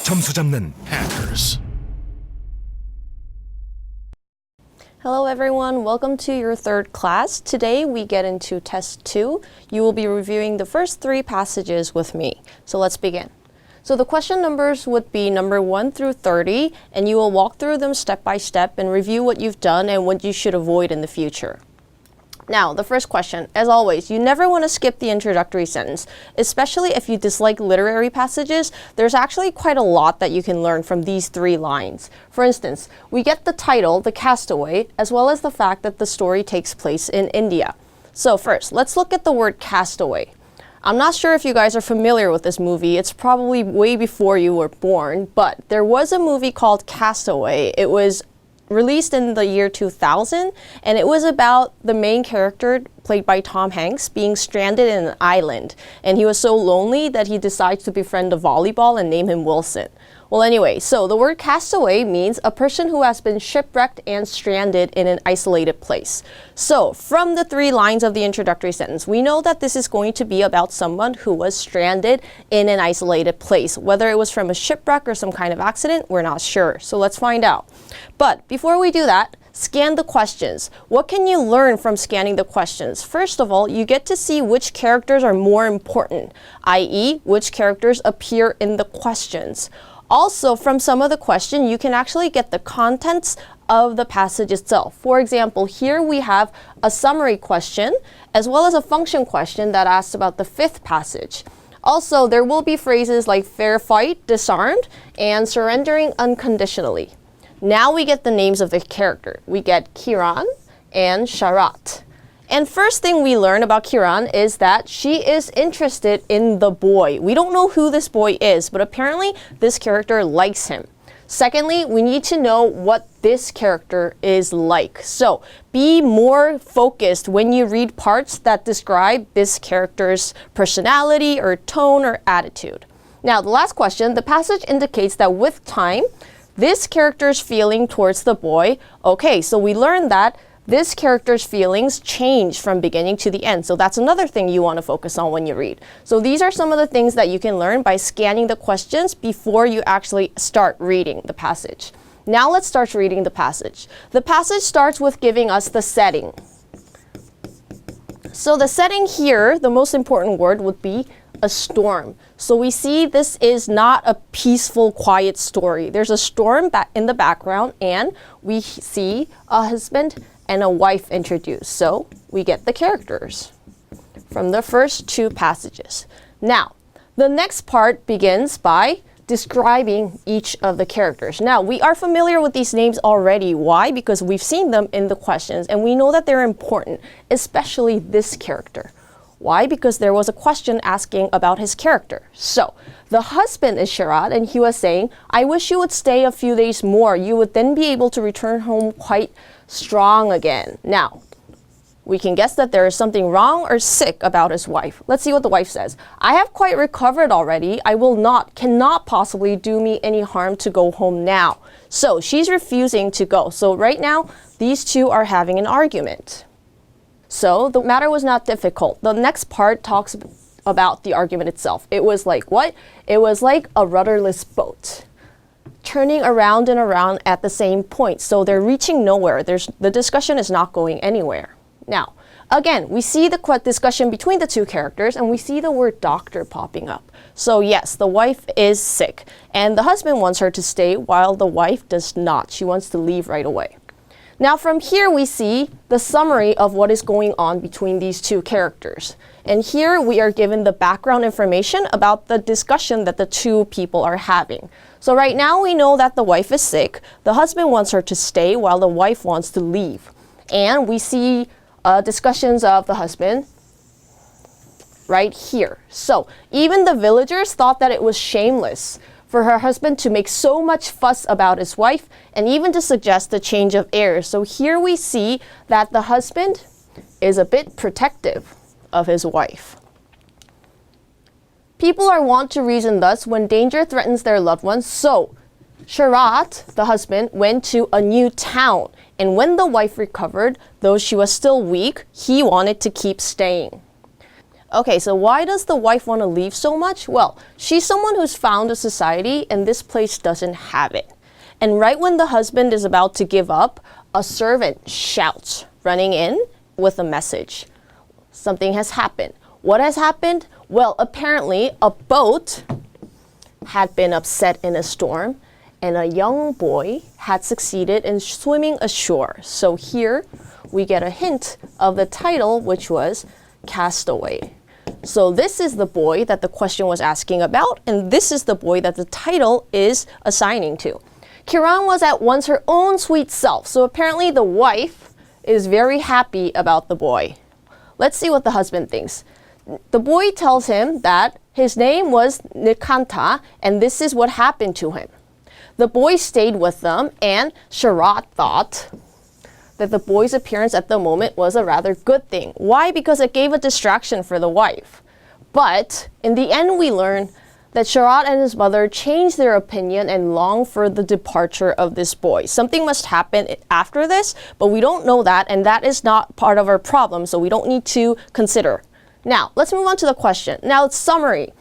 점수 잡는 hackers. Hello everyone, welcome to your third class. Today we get into test 2. You will be reviewing the first 3 passages with me. So let's begin. So the question numbers would be number 1 through 30, and you will walk through them step by step and review what you've done and what you should avoid in the future. Now, the first question, as always, you never want to skip the introductory sentence, especially if you dislike literary passages. There's actually quite a lot that you can learn from these 3 lines. For instance, we get the title, The Castaway, as well as the fact that the story takes place in India. So first, let's look at the word castaway. I'm not sure if you guys are familiar with this movie. It's probably way before you were born, but there was a movie called Castaway. It was released in the year 2000, and it was about the main character, played by Tom Hanks, being stranded in an island. And he was so lonely that he decides to befriend a volleyball and name him Wilson. Well, anyway, so the word castaway means a person who has been shipwrecked and stranded in an isolated place. So, from the 3 lines of the introductory sentence, we know that this is going to be about someone who was stranded in an isolated place. Whether it was from a shipwreck or some kind of accident, we're not sure. So let's find out. But before we do that, scan the questions. What can you learn from scanning the questions? First of all, you get to see which characters are more important, i.e., which characters appear in the questions. Also, from some of the question, you can actually get the contents of the passage itself. For example, here we have a summary question, as well as a function question that asks about the 5th passage. Also, there will be phrases like fair fight, disarmed, and surrendering unconditionally. Now we get the names of the character. We get Kiran and Sharat. And first thing we learn about Kiran is that she is interested in the boy. We don't know who this boy is, but apparently this character likes him. Secondly, we need to know what this character is like. So be more focused when you read parts that describe this character's personality or tone or attitude. Now, the last question, the passage indicates that with time, this character's feeling towards the boy, okay, so we learned that this character's feelings change from beginning to the end. So that's another thing you want to focus on when you read. So these are some of the things that you can learn by scanning the questions before you actually start reading the passage. Now let's start reading the passage. The passage starts with giving us the setting. So the setting here, the most important word would be a storm. So we see this is not a peaceful, quiet story. There's a storm in the background, and we see a husband and a wife introduced. So we get the characters from the first 2 passages. Now, the next part begins by describing each of the characters. Now, we are familiar with these names already. Why? Because we've seen them in the questions, and we know that they're important, especially this character. Why? Because there was a question asking about his character. So, the husband is Sharat, and he was saying, I wish you would stay a few days more. You would then be able to return home quite strong again. Now, we can guess that there is something wrong or sick about his wife. Let's see what the wife says. I have quite recovered already. Cannot possibly do me any harm to go home now. So, she's refusing to go. So, right now, these 2 are having an argument. So the matter was not difficult. The next part talks about the argument itself. It was like what? It was like a rudderless boat, turning around and around at the same point. So they're reaching nowhere. The discussion is not going anywhere. Now, again, we see the discussion between the 2 characters, and we see the word doctor popping up. So yes, the wife is sick, and the husband wants her to stay while the wife does not. She wants to leave right away. Now from here we see the summary of what is going on between these 2 characters. And here we are given the background information about the discussion that the 2 people are having. So right now we know that the wife is sick. The husband wants her to stay while the wife wants to leave. And we see discussions of the husband right here. So even the villagers thought that it was shameless for her husband to make so much fuss about his wife, and even to suggest a change of heirs. So here we see that the husband is a bit protective of his wife. People are wont to reason thus when danger threatens their loved ones. So Sharat, the husband, went to a new town, and when the wife recovered, though she was still weak, he wanted to keep staying. Okay, so why does the wife want to leave so much? Well, she's someone who's found a society and this place doesn't have it. And right when the husband is about to give up, a servant shouts, running in with a message. Something has happened. What has happened? Well, apparently a boat had been upset in a storm and a young boy had succeeded in swimming ashore. So here we get a hint of the title, which was Castaway. So this is the boy that the question was asking about, and this is the boy that the title is assigning to. Kiran was at once her own sweet self, so apparently the wife is very happy about the boy. Let's see what the husband thinks. The boy tells him that his name was Nikanta, and this is what happened to him. The boy stayed with them, and Sharat thought that the boy's appearance at the moment was a rather good thing. Why? Because it gave a distraction for the wife. But in the end, we learn that Sharat and his mother changed their opinion and longed for the departure of this boy. Something must happen after this, but we don't know that, and that is not part of our problem, so we don't need to consider. Now, let's move on to the question. Now, it's summary.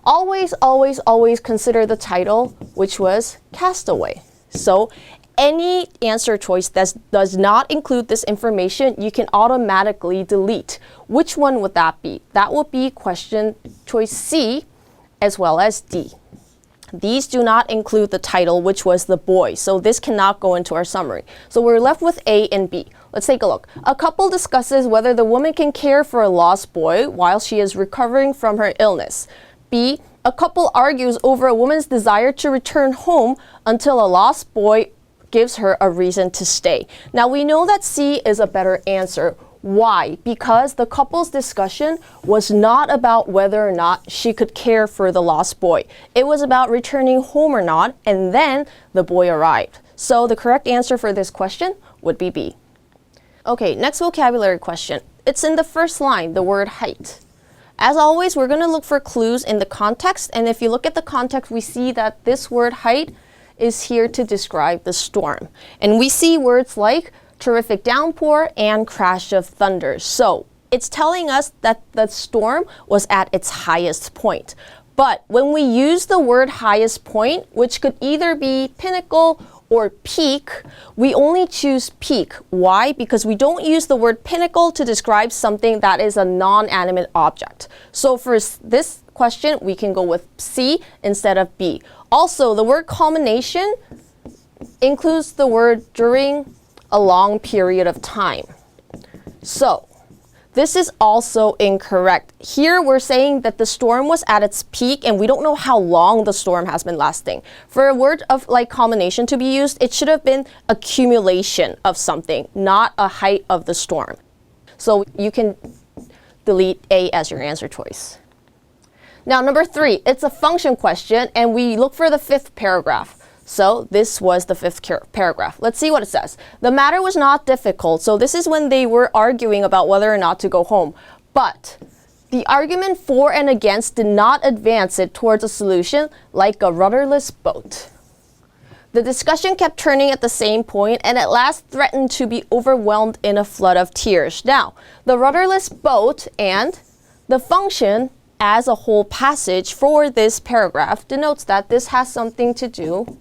Always, always, always consider the title, which was Castaway. So any answer choice that does not include this information, you can automatically delete. Which one would that be? That would be question choice C as well as D. These do not include the title, which was the boy, so this cannot go into our summary. So we're left with A and B. Let's take a look. A couple discusses whether the woman can care for a lost boy while she is recovering from her illness. B, a couple argues over a woman's desire to return home until a lost boy gives her a reason to stay. Now we know that C is a better answer. Why? Because the couple's discussion was not about whether or not she could care for the lost boy. It was about returning home or not, and then the boy arrived. So the correct answer for this question would be B. Okay, next vocabulary question. It's in the first line, the word height. As always, we're going to look for clues in the context, and if you look at the context, we see that this word height is here to describe the storm. And we see words like terrific downpour and crash of thunder. So it's telling us that the storm was at its highest point. But when we use the word highest point, which could either be pinnacle or peak, we only choose peak. Why? Because we don't use the word pinnacle to describe something that is a non-animate object. So for this question, we can go with C instead of B. Also, the word culmination includes the word during a long period of time. So this is also incorrect. Here we're saying that the storm was at its peak and we don't know how long the storm has been lasting. For a word of like culmination to be used, it should have been accumulation of something, not a height of the storm. So you can delete A as your answer choice. Now number 3, it's a function question and we look for the 5th paragraph. So this was the 5th paragraph. Let's see what it says. The matter was not difficult. So this is when they were arguing about whether or not to go home. But the argument for and against did not advance it towards a solution like a rudderless boat. The discussion kept turning at the same point and at last threatened to be overwhelmed in a flood of tears. Now, the rudderless boat and the function as a whole passage for this paragraph denotes that this has something to do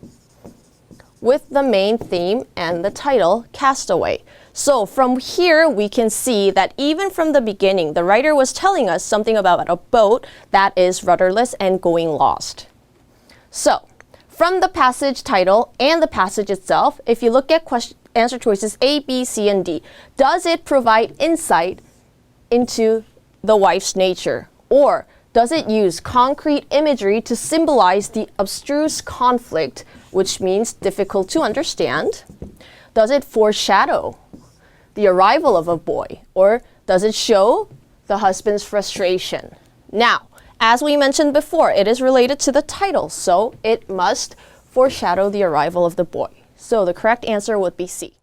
with the main theme and the title, Castaway. So from here, we can see that even from the beginning, the writer was telling us something about a boat that is rudderless and going lost. So from the passage title and the passage itself, if you look at answer choices A, B, C, and D, does it provide insight into the wife's nature? Or does it use concrete imagery to symbolize the abstruse conflict, which means difficult to understand? Does it foreshadow the arrival of a boy? Or does it show the husband's frustration? Now, as we mentioned before, it is related to the title, so it must foreshadow the arrival of the boy. So the correct answer would be C.